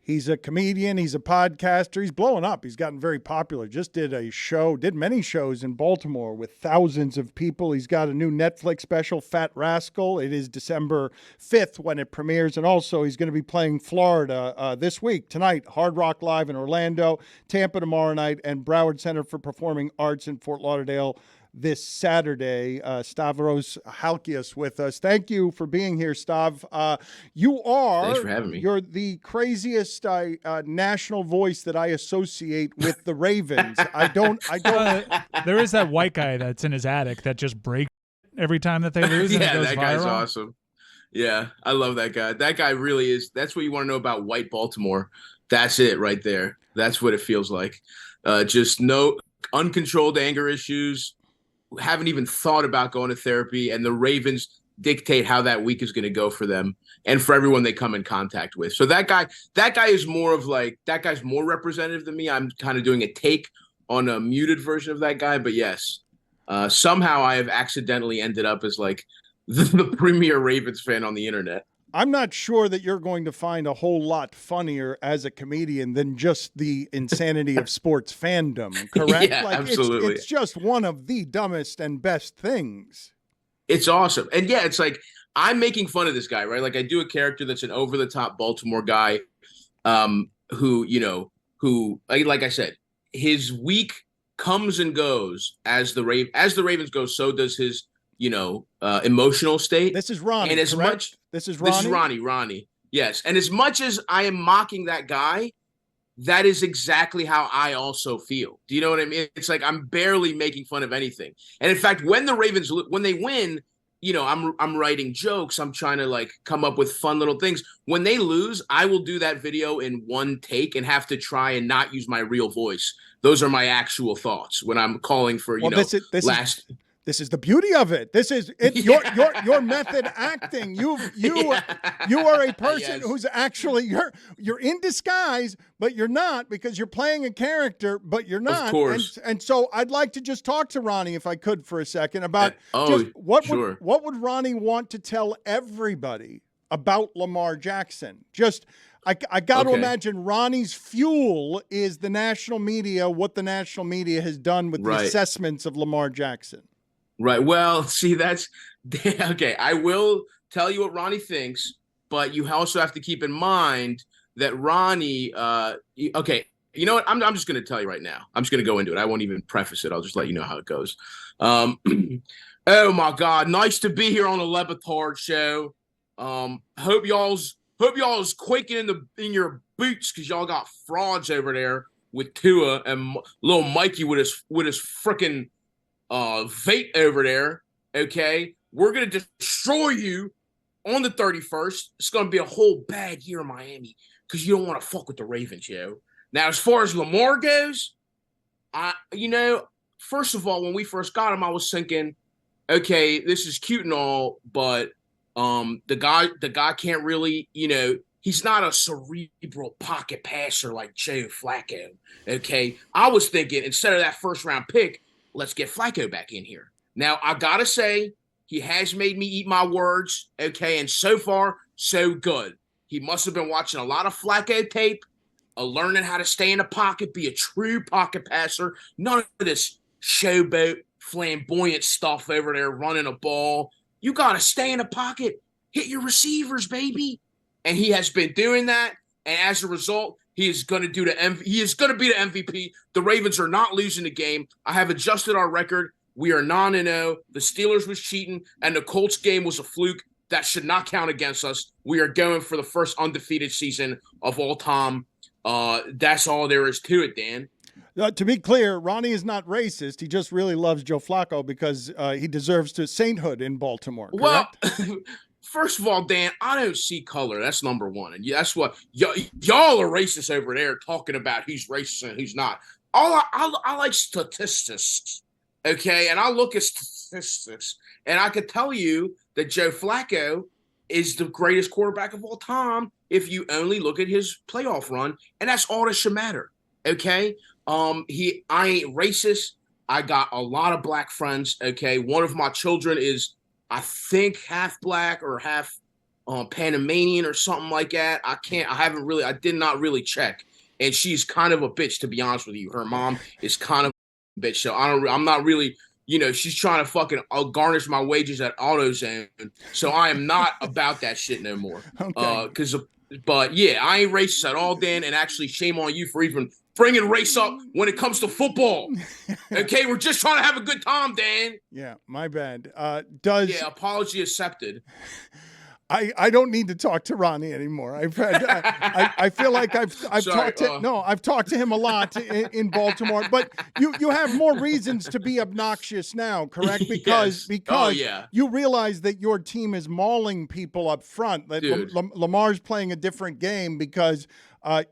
He's a comedian. He's a podcaster. He's blowing up. He's gotten very popular. Just did many shows in Baltimore with thousands of people. He's got a new Netflix special, Fat Rascal. It is December 5th when it premieres. And also he's going to be playing Florida this week, tonight, Hard Rock Live in Orlando, Tampa tomorrow night, and Broward Center for Performing Arts in Fort Lauderdale this Saturday. Stavros Halkias with us. Thank you for being here, Stav. Thanks for having me. You're the craziest national voice that I associate with the Ravens. I don't. There is that white guy that's in his attic that just breaks every time that they lose. Yeah, and it goes that viral. guy's awesome. Yeah, I love that guy. That guy really is. That's what you want to know about white Baltimore. That's it right there. That's what it feels like. Just no uncontrolled anger issues. Haven't even thought about going to therapy, and the Ravens dictate how that week is going to go for them and for everyone they come in contact with. So that guy is more of like, that guy's more representative than me. I'm kind of doing a take on a muted version of that guy, but yes, somehow I have accidentally ended up as like the premier Ravens fan on the internet. I'm not sure that you're going to find a whole lot funnier as a comedian than just the insanity of sports fandom, correct? Yeah, absolutely. It's just one of the dumbest and best thing. It's awesome. And yeah, it's like I'm making fun of this guy, right? Like I do a character that's an over-the-top Baltimore guy who, like I said, his week comes and goes as the Ravens go, so does his emotional state. This is Ronnie, and as correct? much This is Ronnie. Yes. And as much as I am mocking that guy, that is exactly how I also feel. Do you know what I mean? It's like I'm barely making fun of anything. And in fact, when the Ravens, when they win, I'm writing jokes. I'm trying to like come up with fun little things. When they lose, I will do that video in one take and have to try and not use my real voice. Those are my actual thoughts when I'm calling for, This is the beauty of it. This is it. Your method acting. You are a person who's actually you're in disguise, but you're not, because you're playing a character, but you're not. Of course. And so I'd like to just talk to Ronnie, if I could, for a second about what would Ronnie want to tell everybody about Lamar Jackson? I got to imagine Ronnie's fuel is the national media, what the national media has done with the assessments of Lamar Jackson. Right. Well, see, that's okay. I will tell you what Ronnie thinks, but you also have to keep in mind that Ronnie, okay, you know what? I'm just going to tell you right now. I'm just going to go into it. I won't even preface it. I'll just let you know how it goes. Oh my God. Nice to be here on the LeBatard Show. Hope y'all's quaking in your boots because y'all got frauds over there with Tua and little Mikey with his freaking vape over there. Okay, we're gonna destroy you on the 31st. It's gonna be a whole bad year in Miami because you don't want to fuck with the Ravens, yo. Now, as far as Lamar goes, first of all, when we first got him, I was thinking, okay, this is cute and all, but the guy can't really, he's not a cerebral pocket passer like Joe Flacco. Okay, I was thinking instead of that first round pick, let's get Flacco back in here. Now, I got to say, he has made me eat my words, okay, and so far, so good. He must have been watching a lot of Flacco tape, learning how to stay in the pocket, be a true pocket passer, none of this showboat, flamboyant stuff over there running a ball. You got to stay in the pocket, hit your receivers, baby. And he has been doing that, and as a result, he is going to be the MVP. The Ravens are not losing the game. I have adjusted our record. We are 9-0. The Steelers was cheating, and the Colts game was a fluke. That should not count against us. We are going for the first undefeated season of all time. That's all there is to it, Dan. To be clear, Ronnie is not racist. He just really loves Joe Flacco because he deserves to sainthood in Baltimore. Correct? Well, first of all, Dan, I don't see color. That's number one. And that's what y'all are racist over there talking about who's racist and who's not. I like statistics, okay? And I look at statistics, and I could tell you that Joe Flacco is the greatest quarterback of all time if you only look at his playoff run, and that's all that should matter, okay? I ain't racist. I got a lot of black friends, okay? One of my children is, I think, half black or half Panamanian or something like that. I did not really check. And she's kind of a bitch, to be honest with you. Her mom is kind of a bitch. So I'm not really, she's trying to fucking garnish my wages at AutoZone. So I am not about that shit no more. Okay. But yeah, I ain't racist at all, Dan. And actually, shame on you for even bringing race up when it comes to football. Okay, we're just trying to have a good time, Dan. Yeah, my bad. Apology accepted. I don't need to talk to Ronnie anymore. I feel like I've talked to him a lot in Baltimore, but you have more reasons to be obnoxious now, correct? Because you realize that your team is mauling people up front. That Lamar's playing a different game because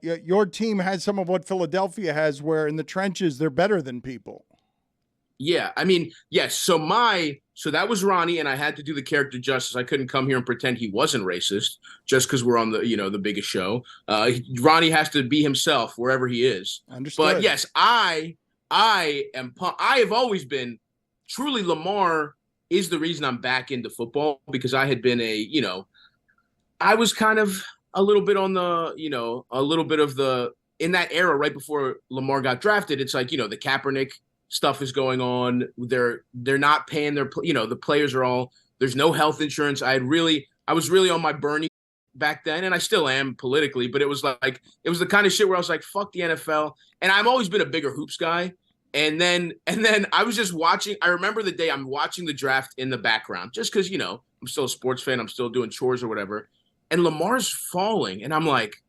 your team has some of what Philadelphia has, where in the trenches they're better than people. Yeah, I mean, yes. So that was Ronnie, and I had to do the character justice. I couldn't come here and pretend he wasn't racist just because we're on the biggest show. Ronnie has to be himself wherever he is. Understood. But yes, I have always been truly. Lamar is the reason I'm back into football, because I had been I was kind of a little bit on in that era right before Lamar got drafted. It's like, the Kaepernick stuff is going on. They're not paying the players are all, there's no health insurance. I was really on my Bernie back then, and I still am politically, but it was the kind of shit where I was like, fuck the NFL. And I've always been a bigger hoops guy. And then I was just watching. I remember the day I'm watching the draft in the background, just because, I'm still a sports fan. I'm still doing chores or whatever. And Lamar's falling. And I'm like,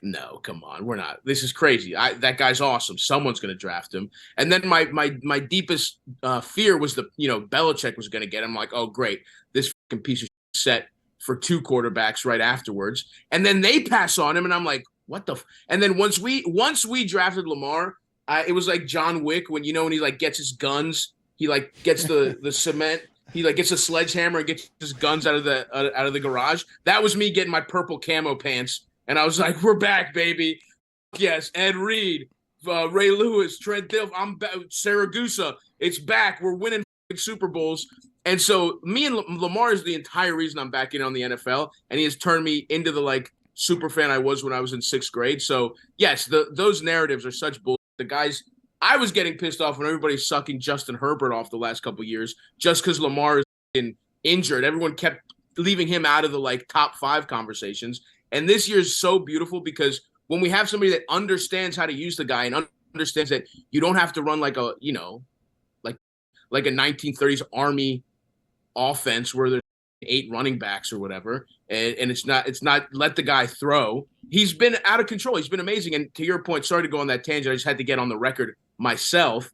no, come on. We're not. This is crazy. That guy's awesome. Someone's going to draft him. And then my deepest fear was Belichick was going to get him. I'm like, oh, great. This fucking piece of shit set for 2 quarterbacks right afterwards. And then they pass on him. And I'm like, what the And then once we drafted Lamar, it was like John Wick when he like gets his guns, he like gets the cement, he like gets a sledgehammer and gets his guns out of the garage. That was me getting my purple camo pants, and I was like, "We're back, baby! Yes, Ed Reed, Ray Lewis, Trent Dilf, I'm back, Saragusa, it's back. We're winning Super Bowls." And so me and Lamar is the entire reason I'm back in on the NFL, and he has turned me into the super fan I was when I was in 6th grade. So yes, those narratives are such bull. The guys, I was getting pissed off when everybody's sucking Justin Herbert off the last couple of years just because Lamar is injured. Everyone kept leaving him out of the top 5 conversations. And this year is so beautiful because when we have somebody that understands how to use the guy and understands that you don't have to run like a 1930s Army offense where there's 8 running backs or whatever, and it's not let the guy throw. He's been out of control. He's been amazing. And to your point, sorry to go on that tangent, I just had to get on the record myself.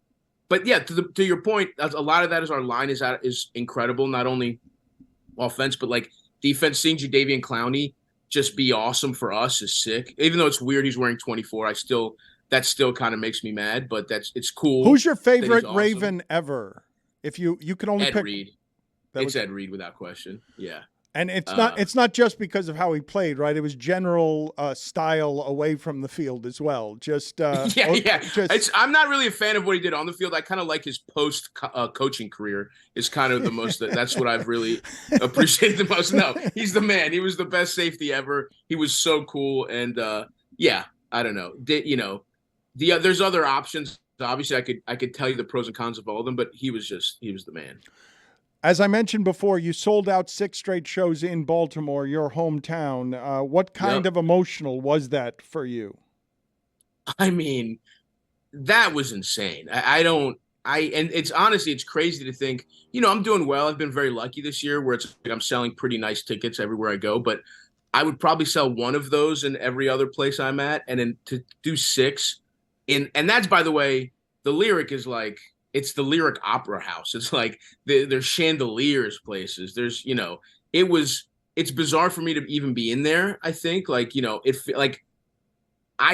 But yeah, to your point, a lot of that is our line is incredible. Not only offense, but defense. Seeing Jadeveon Clowney just be awesome for us is sick. Even though it's weird he's wearing 24, that still kind of makes me mad. But it's cool. Who's your favorite Raven ever? If you could only pick Reed. It's Ed Reed without question. Yeah. And it's not just because of how he played, right? It was general style away from the field as well. I'm not really a fan of what he did on the field. I kind of like his post coaching career is kind of the most. That's what I've really appreciated the most. No, he's the man. He was the best safety ever. He was so cool. And I don't know. There's other options. Obviously, I could tell you the pros and cons of all of them, but he was the man. As I mentioned before, you sold out 6 straight shows in Baltimore, your hometown. What kind of emotional was that for you? I mean, that was insane. And it's honestly, it's crazy to think, I'm doing well. I've been very lucky this year where I'm selling pretty nice tickets everywhere I go, but I would probably sell one of those in every other place I'm at. And then to do 6 and that's, by the way, the Lyric is it's the Lyric Opera House. It's there's chandeliers places. There's, it's bizarre for me to even be in there. I think I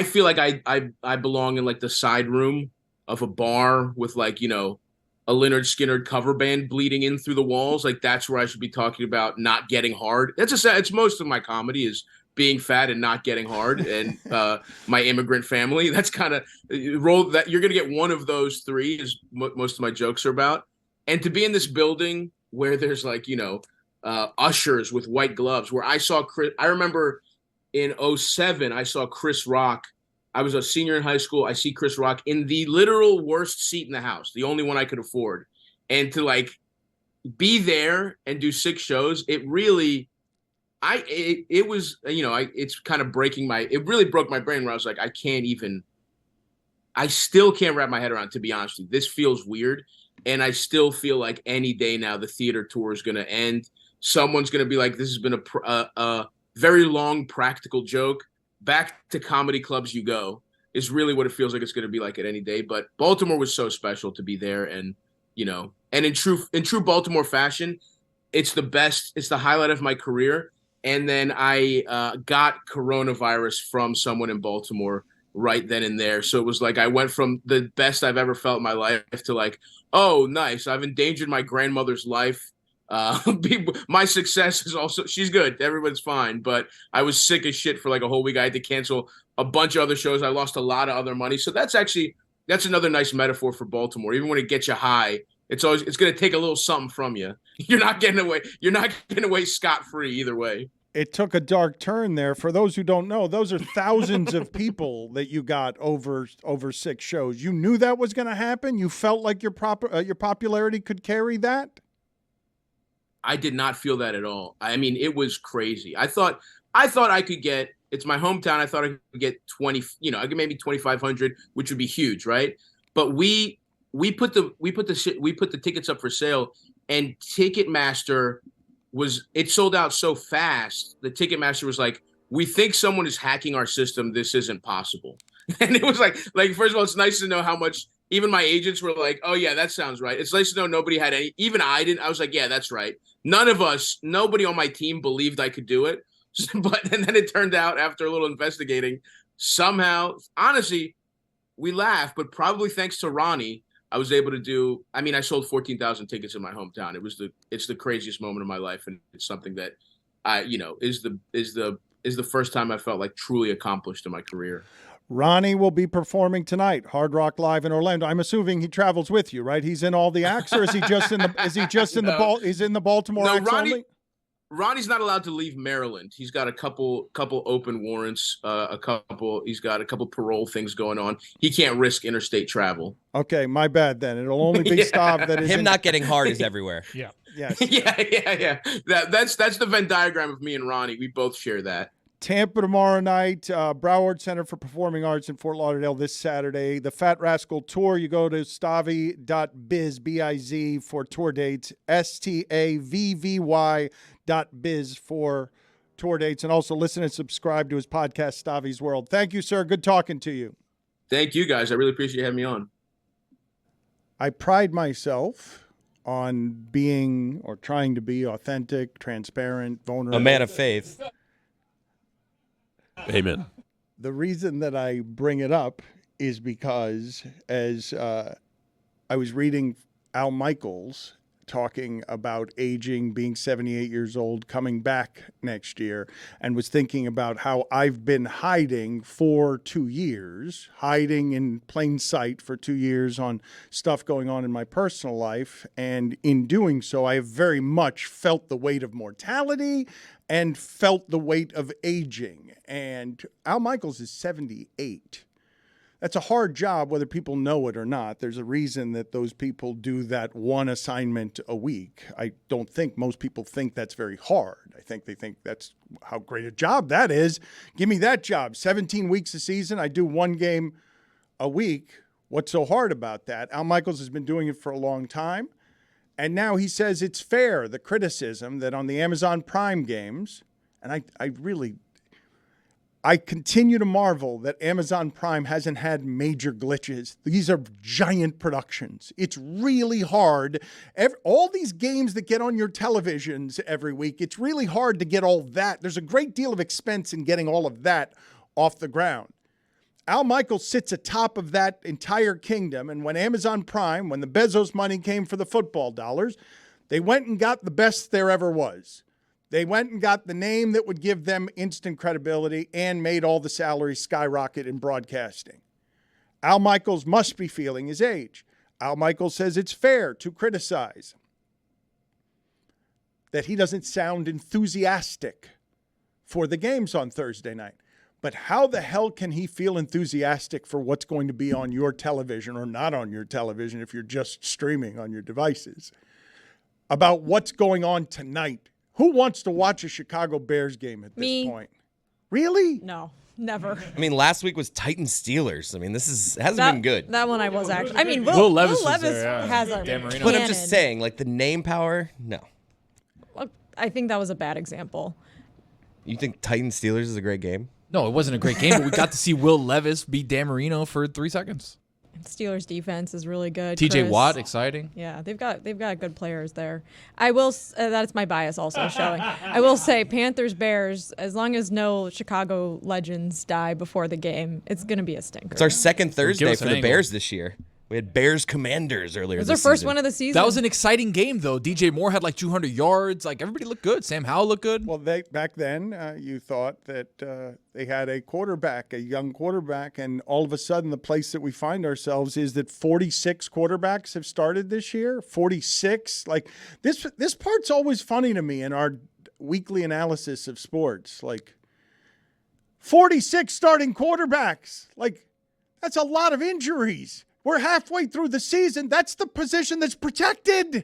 feel like I belong in the side room of a bar with a Lynyrd Skynyrd cover band bleeding in through the walls. That's where I should be talking about not getting hard. It's most of my comedy is being fat and not getting hard, and my immigrant family. That's kind of roll that you're going to get one of those 3 is what most of my jokes are about. And to be in this building where there's ushers with white gloves. Where I saw Chris, I remember in '07, I saw Chris Rock. I was a senior in high school. I see Chris Rock in the literal worst seat in the house, the only one I could afford, and to like be there and do 6 shows. It really, it was, it's kind of it really broke my brain where I was like, I still can't wrap my head around, to be honest with you. This feels weird. And I still feel like any day now, the theater tour is going to end. Someone's going to be like, this has been a very long practical joke. Back to comedy clubs you go is really what it feels like it's going to be like at any day. But Baltimore was so special to be there. And, and in true Baltimore fashion, it's the best. It's the highlight of my career. And then I got coronavirus from someone in Baltimore right then and there. So it was like I went from the best I've ever felt in my life to like, oh, nice. I've endangered my grandmother's life. My success is also, she's good. Everyone's fine. But I was sick as shit for like a whole week. I had to cancel a bunch of other shows. I lost a lot of other money. So that's another nice metaphor for Baltimore. Even when it gets you high, it's going to take a little something from you. You're not getting away scot-free either way. It took a dark turn there. For those who don't know, those are thousands of people that you got over 6 shows. You knew that was going to happen? You felt like your popularity could carry that? I did not feel that at all. I mean, it was crazy. I thought I could get, it's my hometown. I thought I could get 20, I could maybe 2,500, which would be huge, right? But we put the tickets up for sale, and Ticketmaster it sold out so fast. The Ticketmaster was like, we think someone is hacking our system. This isn't possible. And it was like, first of all, it's nice to know how much, even my agents were like, oh yeah, that sounds right. It's nice to know nobody had any, even I didn't. I was like, yeah, that's right. Nobody on my team believed I could do it. And then it turned out after a little investigating, somehow, honestly, we laugh, but probably thanks to Ronnie, I was able to do, I sold 14,000 tickets in my hometown. It's the craziest moment of my life. And it's something that is the first time I felt like truly accomplished in my career. Ronnie will be performing tonight, Hard Rock Live in Orlando. I'm assuming he travels with you, right? He's in all the acts, or is he just in the, he's in the Baltimore acts only? Ronnie's not allowed to leave Maryland. He's got a couple open warrants, he's got a couple parole things going on. He can't risk interstate travel. Okay, my bad then. It'll only be Stav that is not getting hard is everywhere. Yeah. Yes. Yeah. That's the Venn diagram of me and Ronnie. We both share that. Tampa tomorrow night, Broward Center for Performing Arts in Fort Lauderdale this Saturday. The Fat Rascal Tour, you go to stavvy.biz, B-I-Z, for tour dates, STAVVY.biz for tour dates, and also listen and subscribe to his podcast, Stavvy's World. Thank you, sir. Good talking to you. Thank you, guys. I really appreciate you having me on. I pride myself on being, or trying to be, authentic, transparent, vulnerable. A man of faith. Amen. The reason that I bring it up is because as I was reading Al Michaels talking about aging, being 78 years old, coming back next year, and was thinking about how I've been hiding for 2 years, hiding in plain sight for 2 years on stuff going on in my personal life. And in doing so, I have very much felt the weight of mortality and felt the weight of aging. And Al Michaels is 78. That's a hard job, whether people know it or not. There's a reason that those people do that one assignment a week. I don't think most people think that's very hard. I think they think that's how great a job that is. Give me that job. 17 weeks a season. I do one game a week. What's so hard about that? Al Michaels has been doing it for a long time. And now he says it's fair, the criticism that on the Amazon Prime games, and I continue to marvel that Amazon Prime hasn't had major glitches. These are giant productions. It's really hard. All these games that get on your televisions every week, it's really hard to get all that. There's a great deal of expense in getting all of that off the ground. Al Michaels sits atop of that entire kingdom, and when Amazon Prime, when the Bezos money came for the football dollars, they went and got the best there ever was. They went and got the name that would give them instant credibility and made all the salaries skyrocket in broadcasting. Al Michaels must be feeling his age. Al Michaels says it's fair to criticize. that he doesn't sound enthusiastic for the games on Thursday night. But how the hell can he feel enthusiastic for what's going to be on your television or not on your television if you're just streaming on your devices about what's going on tonight? Who wants to watch a Chicago Bears game at this point? Really? No, never. I mean, last week was Titans Steelers. I mean, hasn't been good. That one I was actually. I mean, Will Levis has a Dan Marino. But I'm just saying, like the name power, no. I think that was a bad example. You think Titans Steelers is a great game? No, it wasn't a great game, but we got to see Will Levis beat Dan Marino for 3 seconds. Steelers defense is really good. TJ Chris. Watt, exciting. Yeah, they've got good players there. I will. That's my bias also showing. I will say Panthers Bears. As long as no Chicago legends die before the game, it's going to be a stinker. It's our second Thursday us for an the angle. Bears this year. We had Bears Commanders earlier. It was this their first season. one of the season. That was an exciting game, though. DJ Moore had like 200 yards. Like, everybody looked good. Sam Howell looked good. Well, back then, you thought that they had a young quarterback, and all of a sudden the place that we find ourselves is that 46 quarterbacks have started this year. 46. Like, this part's always funny to me in our weekly analysis of sports. Like, 46 starting quarterbacks. Like, that's a lot of injuries. We're halfway through the season. That's the position that's protected.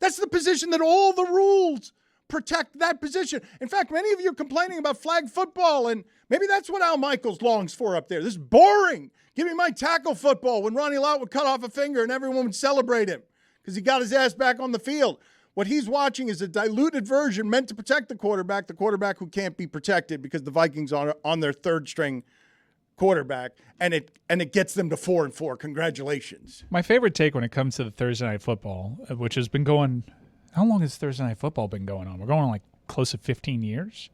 That's the position that all the rules protect that position. In fact, many of you are complaining about flag football, and maybe that's what Al Michaels longs for up there. This is boring. Give me my tackle football when Ronnie Lott would cut off a finger and everyone would celebrate him because he got his ass back on the field. What he's watching is a diluted version meant to protect the quarterback who can't be protected because the Vikings are on their third string quarterback, and it gets them to 4-4. Congratulations. My favorite take when it comes to the Thursday Night Football, which has been going, how long has Thursday Night Football been going on? We're going on like close to 15 years.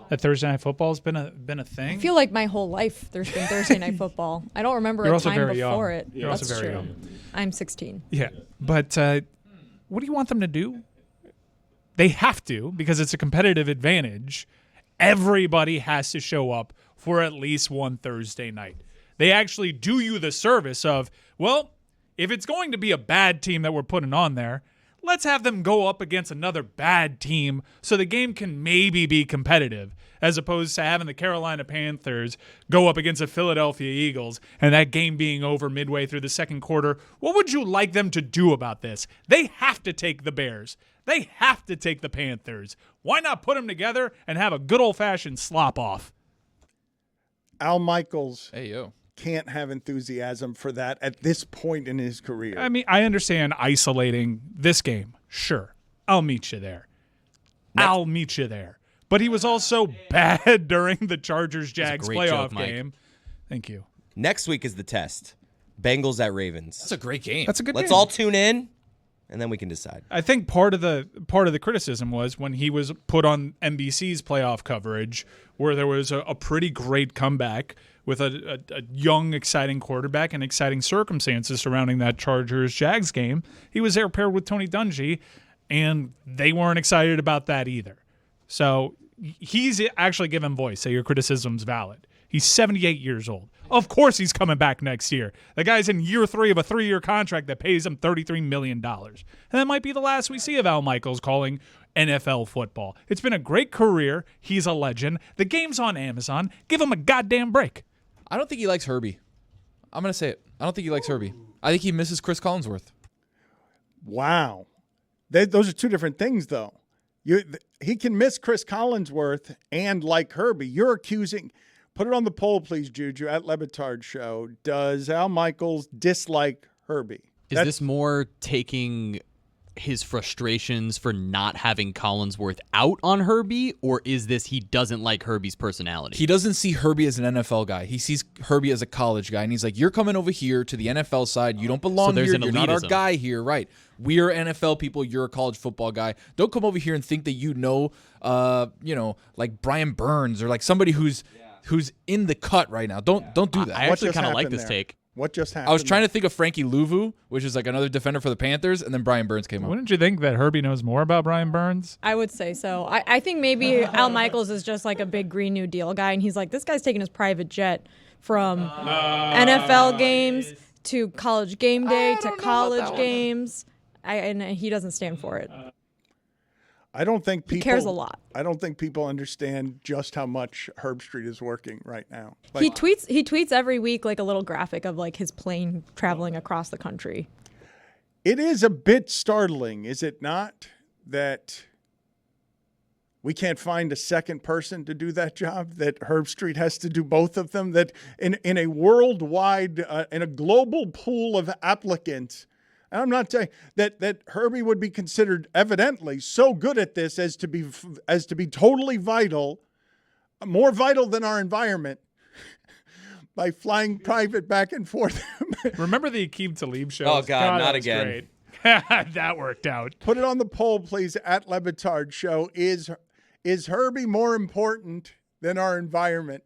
That Thursday Night Football has been a thing. I feel like my whole life there's been Thursday Night Football. I don't remember You're a also time very before young. it. You're That's also very true. young. I'm 16. Yeah, but what do you want them to do? They have to, because it's a competitive advantage. Everybody has to show up for at least one Thursday night. They actually do you the service of, well, if it's going to be a bad team that we're putting on there, let's have them go up against another bad team so the game can maybe be competitive, as opposed to having the Carolina Panthers go up against the Philadelphia Eagles and that game being over midway through the second quarter. What would you like them to do about this? They have to take the Bears. They have to take the Panthers. Why not put them together and have a good old-fashioned slop-off? Al Michaels Hey, yo. can't have enthusiasm for that at this point in his career. I mean, I understand isolating this game. Sure. I'll meet you there. I'll meet you there. But he was also bad during the Chargers-Jags great playoff joke, Mike. game. Thank you. Next week is the test. Bengals at Ravens. That's a great game. That's a good Let's game. all tune in, and then we can decide. I think part of the criticism was when he was put on NBC's playoff coverage, where there was a pretty great comeback with a young, exciting quarterback and exciting circumstances surrounding that Chargers-Jags game. He was there paired with Tony Dungy, and they weren't excited about that either. So he's actually given voice. Say your criticism's valid. He's 78 years old. Of course he's coming back next year. The guy's in year 3 of a 3-year contract that pays him $33 million. And that might be the last we see of Al Michaels calling NFL football. It's been a great career. He's a legend. The game's on Amazon. Give him a goddamn break. I don't think he likes Herbie. I'm going to say it. I don't think he likes Herbie. I think he misses Chris Collinsworth. Wow. Those are two different things, though. He can miss Chris Collinsworth and like Herbie. You're accusing – put it on the poll, please, Juju, at LeBatard Show. Does Al Michaels dislike Herbie? Is this more taking his frustrations for not having Collinsworth out on Herbie, or is this he doesn't like Herbie's personality? He doesn't see Herbie as an NFL guy. He sees Herbie as a college guy, and he's like, you're coming over here to the NFL side. You don't belong there's here. an You're not our elitism. guy here. Right. We are NFL people. You're a college football guy. Don't come over here and think that you know, like Brian Burns or like somebody who's in the cut right now. Don't do that. I What actually just kind of like happened this there? take. What just happened? I was trying to think of Frankie Louvu, which is like another defender for the Panthers, and then Brian Burns came up. Wouldn't you think that Herbie knows more about Brian Burns? I would say so. I think maybe Al Michaels is just like a big Green New Deal guy, and he's like, this guy's taking his private jet from NFL games to college game day to college games, and he doesn't stand for it. I don't think people He cares a lot. I don't think people understand just how much Herb Street is working right now. He tweets every week like a little graphic of like his plane traveling across the country. It is a bit startling, is it not, that we can't find a second person to do that job, that Herb Street has to do both of them, that in a worldwide, in a global pool of applicants, and I'm not saying that Herbie would be considered evidently so good at this as to be totally vital, more vital than our environment, by flying private back and forth. Remember the Akeem Talib show? Oh, God, not that was again. great. That worked out. Put it on the poll, please, at LeBatard Show. Is Herbie more important than our environment?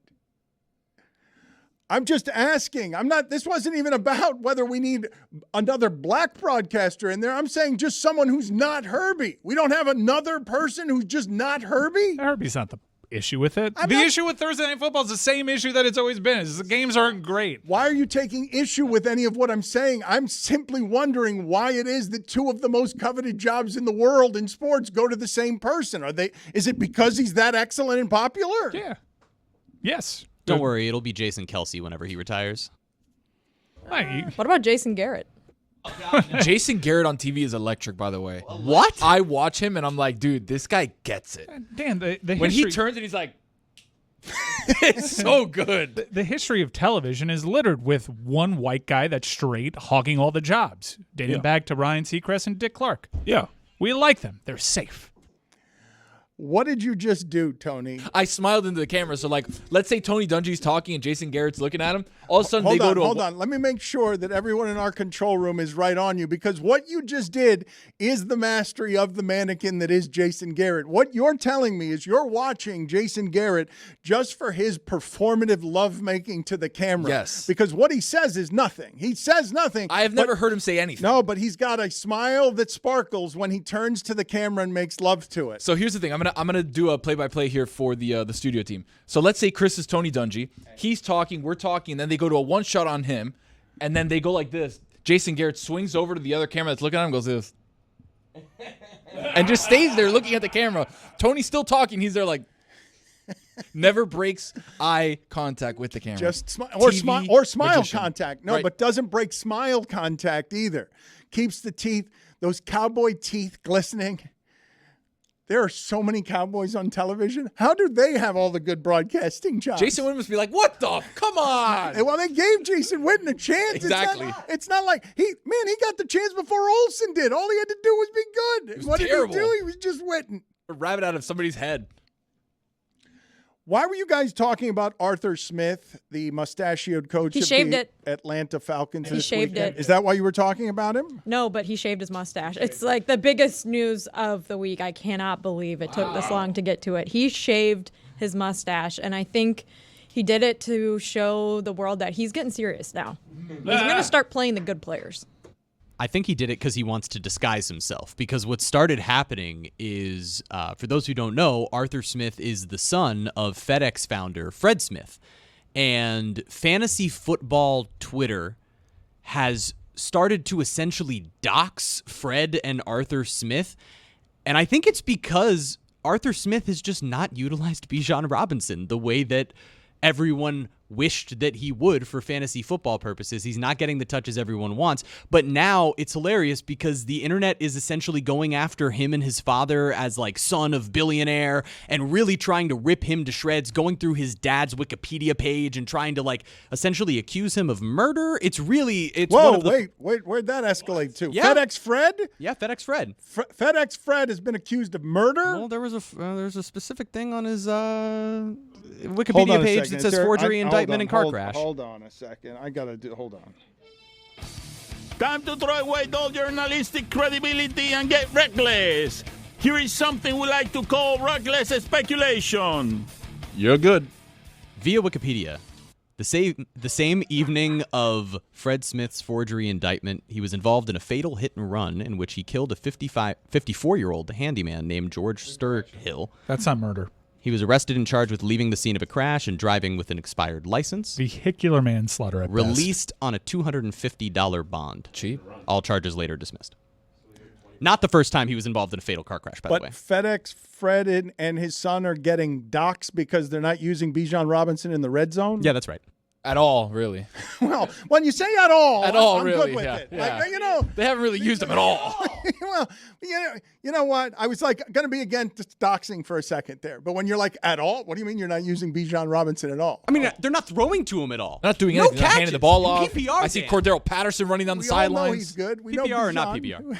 I'm just asking. This wasn't even about whether we need another black broadcaster in there. I'm saying just someone who's not Herbie. We don't have another person who's just not Herbie? Herbie's not the issue with it. The issue with Thursday Night Football is the same issue that it's always been. Is the games aren't great. Why are you taking issue with any of what I'm saying? I'm simply wondering why it is that two of the most coveted jobs in the world in sports go to the same person. Is it because he's that excellent and popular? Yeah. Yes. Don't worry, it'll be Jason Kelsey whenever he retires. What about Jason Garrett? Jason Garrett on TV is electric, by the way. What? I watch him and I'm like, dude, this guy gets it. Dan, the When history, he turns and he's like, it's so good. the history of television is littered with one white guy that's straight hogging all the jobs, dating back to Ryan Seacrest and Dick Clark. Yeah. We like them. They're safe. What did you just do, Tony? I smiled into the camera. So, like, let's say Tony Dungy's talking and Jason Garrett's looking at him. All of a sudden, Hold on. Let me make sure that everyone in our control room is right on you, because what you just did is the mastery of the mannequin that is Jason Garrett. What you're telling me is you're watching Jason Garrett just for his performative lovemaking to the camera. Yes. Because what he says is nothing. He says nothing. I have never heard him say anything. No, but he's got a smile that sparkles when he turns to the camera and makes love to it. So here's the thing. I'm gonna do a play-by-play here for the studio team. So let's say Chris is Tony Dungy. He's talking, we're talking, and then they go to a one shot on him, and then they go like this. Jason Garrett swings over to the other camera that's looking at him and goes this. And just stays there looking at the camera. Tony's still talking. He's there like never breaks eye contact with the camera. Just smile TV or smile magician. contact. No, Right. but doesn't break smile contact either. Keeps the teeth, those cowboy teeth glistening. There are so many cowboys on television. How do they have all the good broadcasting jobs? Jason Witten must be like, what the? Come on. Well, they gave Jason Witten a chance. Exactly. It's not like he got the chance before Olsen did. All he had to do was be good. was What terrible. did he do? He was just Witten. A rabbit out of somebody's head. Why were you guys talking about Arthur Smith, the mustachioed coach He of shaved the it. Atlanta Falcons He this shaved weekend? it. Is that why you were talking about him? No, but he shaved his mustache. It's like the biggest news of the week. I cannot believe it took this long to get to it. He shaved his mustache, and I think he did it to show the world that he's getting serious now. He's going to start playing the good players. I think he did it because he wants to disguise himself. Because what started happening is, for those who don't know, Arthur Smith is the son of FedEx founder Fred Smith. And fantasy football Twitter has started to essentially dox Fred and Arthur Smith. And I think it's because Arthur Smith has just not utilized Bijan Robinson the way that everyone wished that he would for fantasy football purposes. He's not getting the touches everyone wants. But now it's hilarious because the internet is essentially going after him and his father as like son of billionaire and really trying to rip him to shreds, going through his dad's Wikipedia page and trying to like essentially accuse him of murder. It's really, it's Whoa, one of the, wait, where'd that escalate to? Yeah. FedEx Fred? Yeah, FedEx Fred. FedEx Fred has been accused of murder? Well, there's a specific thing on his Hold Wikipedia on a page second. that Is says there- forgery, hold indictment, on, and car hold- crash. Hold on a second. Hold on. Time to throw away all journalistic credibility and get reckless. Here is something we like to call reckless speculation. You're good. Via Wikipedia, the same evening of Fred Smith's forgery indictment, he was involved in a fatal hit and run in which he killed a 54-year-old handyman named George Sturhill. That's not murder. He was arrested and charged with leaving the scene of a crash and driving with an expired license. Vehicular manslaughter at best. Released on a $250 bond. Cheap. All charges later dismissed. Not the first time he was involved in a fatal car crash, by But the way. FedEx, Fred, and his son are getting doxxed because they're not using Bijan Robinson in the red zone? Yeah, that's right. At all, really. Well, when you say at all, I'm really, good with yeah, it. yeah. Like, you know, They haven't really used him at all. well, you know what? I was like going to be against doxing for a second there. But when you're like, at all, what do you mean you're not using Bijan Robinson at all? I mean, they're not throwing to him at all. Not doing No anything. Not handing catches. the ball off. PPR, I see Dan. Cordero Patterson running down the We all know sidelines. he's good. We PPR know or not Bijan.